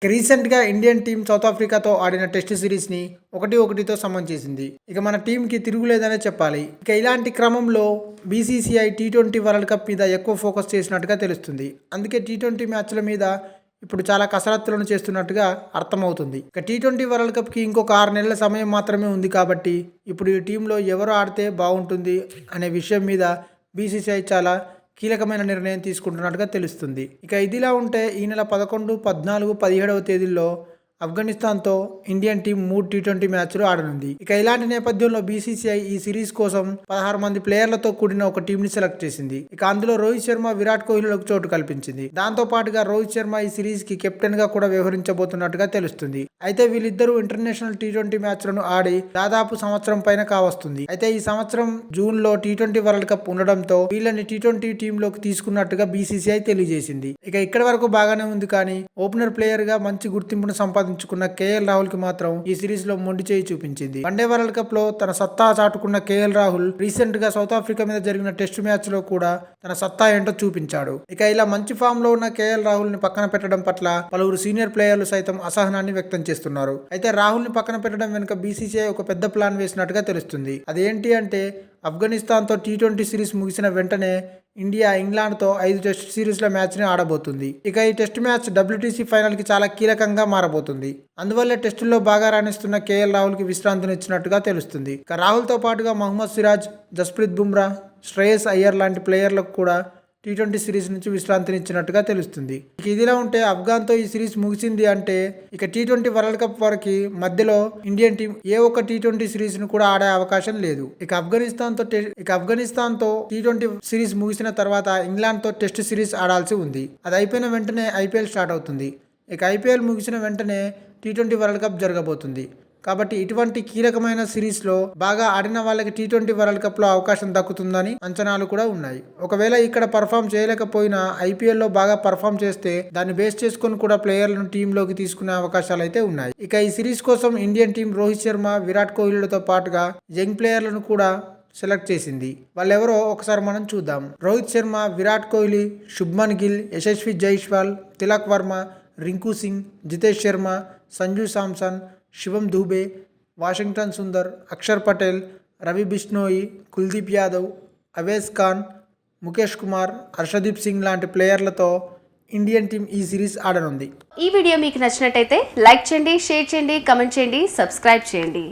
రీసెంట్గా Indian team south ఆఫ్రికాతో ఆడిన test సిరీస్ని 1-1తో సమం చేసింది. ఇక మన టీంకి తిరుగులేదనే చెప్పాలి. ఇక ఇలాంటి క్రమంలో బీసీసీఐ టీ20 వరల్డ్ కప్ మీద ఎక్కువ ఫోకస్ చేసినట్టుగా తెలుస్తుంది. అందుకే టీ20 మ్యాచ్ల మీద ఇప్పుడు చాలా కసరత్తులను చేస్తున్నట్టుగా అర్థమవుతుంది. ఇక టీ20 వరల్డ్ కప్కి ఇంకొక 6 నెలల సమయం మాత్రమే ఉంది కాబట్టి ఇప్పుడు ఈ టీంలో ఎవరు ఆడితే బాగుంటుంది అనే విషయం మీద బీసీసీఐ చాలా కీలకమైన నిర్ణయం తీసుకుంటున్నట్టుగా తెలుస్తుంది. ఇక ఇదిలా ఉంటే ఈ నెల 11, 14, 17వ తేదీల్లో ఆఫ్ఘనిస్తాన్తో ఇండియన్ టీం 3 టీ20 మ్యాచ్లు ఆడనుంది. ఇక ఇలాంటి నేపథ్యంలో బీసీసీఐ ఈ సిరీస్ కోసం 16 మంది ప్లేయర్లతో కూడిన ఒక టీంని సెలెక్ట్ చేసింది. ఇక అందులో రోహిత్ శర్మ, విరాట్ కోహ్లీలకు చోటు కల్పించింది. దాంతో పాటుగా రోహిత్ శర్మ ఈ సిరీస్ కి కెప్టెన్ గా కూడా వ్యవహరించబోతున్నట్టుగా తెలుస్తుంది. అయితే వీళ్ళిద్దరూ ఇంటర్నేషనల్ టీ20 మ్యాచ్లను ఆడి దాదాపు సంవత్సరం పైన కావస్తుంది. అయితే ఈ సంవత్సరం జూన్ లో టీ20 వరల్డ్ కప్ ఉండడంతో వీళ్ళని టీ20 టీంలోకి తీసుకున్నట్టుగా బీసీసీఐ తెలియజేసింది. ఇక ఇక్కడి వరకు బాగానే ఉంది, కానీ ఓపెనర్ ప్లేయర్ గా మంచి గుర్తింపును సంపాదించుకున్న కేఎల్ రాహుల్ కి మాత్రం ఈ సిరీస్ లో మొండి చేయి చూపించింది. వన్డే వరల్డ్ కప్ లో తన సత్తా చాటుకున్న కేఎల్ రాహుల్ రీసెంట్ గా సౌత్ ఆఫ్రికా మీద జరిగిన టెస్ట్ మ్యాచ్ లో కూడా తన సత్తా ఏంటో చూపించాడు. ఇక ఇలా మంచి ఫామ్ లో ఉన్న కేఎల్ రాహుల్ ని పక్కన పెట్టడం పట్ల పలువురు సీనియర్ ప్లేయర్లు సైతం అసహనాన్ని వ్యక్తం చేస్తున్నారు. అయితే రాహుల్ ని పక్కన పెట్టడం వెనుక బీసీసీఐ ఒక పెద్ద ప్లాన్ వేసినట్టుగా తెలుస్తుంది. అదేంటి అంటే ఆఫ్ఘనిస్తాన్తో టీ20 సిరీస్ ముగిసిన వెంటనే ఇండియా ఇంగ్లాండ్తో 5 టెస్ట్ సిరీస్ల మ్యాచ్ని ఆడబోతుంది. ఇక ఈ టెస్ట్ మ్యాచ్ డబ్ల్యూటీసీ ఫైనల్కి చాలా కీలకంగా మారబోతుంది. అందువల్లే టెస్టుల్లో బాగా రాణిస్తున్న కేఎల్ రాహుల్కి విశ్రాంతినిచ్చినట్టుగా తెలుస్తుంది. ఇక రాహుల్తో పాటుగా మహమ్మద్ సిరాజ్, జస్ప్రీత్ బుమ్రా, శ్రేయస్ అయ్యర్ లాంటి ప్లేయర్లకు కూడా టీ20 సిరీస్ నుంచి విశ్రాంతినిచ్చినట్టుగా తెలుస్తుంది. ఇక ఇదిలా ఉంటే ఆఫ్ఘాన్తో ఈ సిరీస్ ముగిసింది అంటే ఇక టీ20 వరల్డ్ కప్ వరకు మధ్యలో ఇండియన్ టీం ఏ ఒక్క టీ20 సిరీస్ ను కూడా ఆడే అవకాశం లేదు. ఇక ఆఫ్ఘనిస్తాన్తో టీ20 సిరీస్ ముగిసిన తర్వాత ఇంగ్లాండ్ తో టెస్ట్ సిరీస్ ఆడాల్సి ఉంది. అది అయిపోయిన వెంటనే ఐపీఎల్ స్టార్ట్ అవుతుంది. ఇక ఐపీఎల్ ముగిసిన వెంటనే టీ20 వరల్డ్ కప్ జరగబోతుంది. కాబట్టి ఇటువంటి కీలకమైన సిరీస్ లో బాగా ఆడిన వాళ్ళకి టీ20 వరల్డ్ కప్ లో అవకాశం దక్కుతుందని అంచనాలు కూడా ఉన్నాయి. ఒకవేళ ఇక్కడ పర్ఫామ్ చేయలేకపోయినా ఐపీఎల్ లో బాగా పర్ఫామ్ చేస్తే దాన్ని బేస్ చేసుకుని కూడా ప్లేయర్లను టీంలోకి తీసుకునే అవకాశాలు అయితే ఉన్నాయి. ఇక ఈ సిరీస్ కోసం ఇండియన్ టీం రోహిత్ శర్మ, విరాట్ కోహ్లీలతో పాటుగా యంగ్ ప్లేయర్లను కూడా సెలెక్ట్ చేసింది. వాళ్ళెవరో ఒకసారి మనం చూద్దాం. రోహిత్ శర్మ, విరాట్ కోహ్లీ, శుభ్మన్ గిల్, యశస్వి జైస్వాల్, తిలక్ వర్మ, రింకు సింగ్, జితేష్ శర్మ, సంజు శాంసన్, శివం దూబే, వాషింగ్టన్ సుందర్, అక్షర్ పటేల్, రవి బిష్ణోయి, కుల్దీప్ యాదవ్, అవేస్ ఖాన్, ముఖేష్ కుమార్, హర్షదీప్ సింగ్ లాంటి ప్లేయర్లతో ఇండియన్ టీం ఈ సిరీస్ ఆడనుంది. ఈ వీడియో మీకు నచ్చినట్టయితే లైక్ చేయండి, షేర్ చేయండి, కమెంట్ చేయండి, సబ్స్క్రైబ్ చేయండి.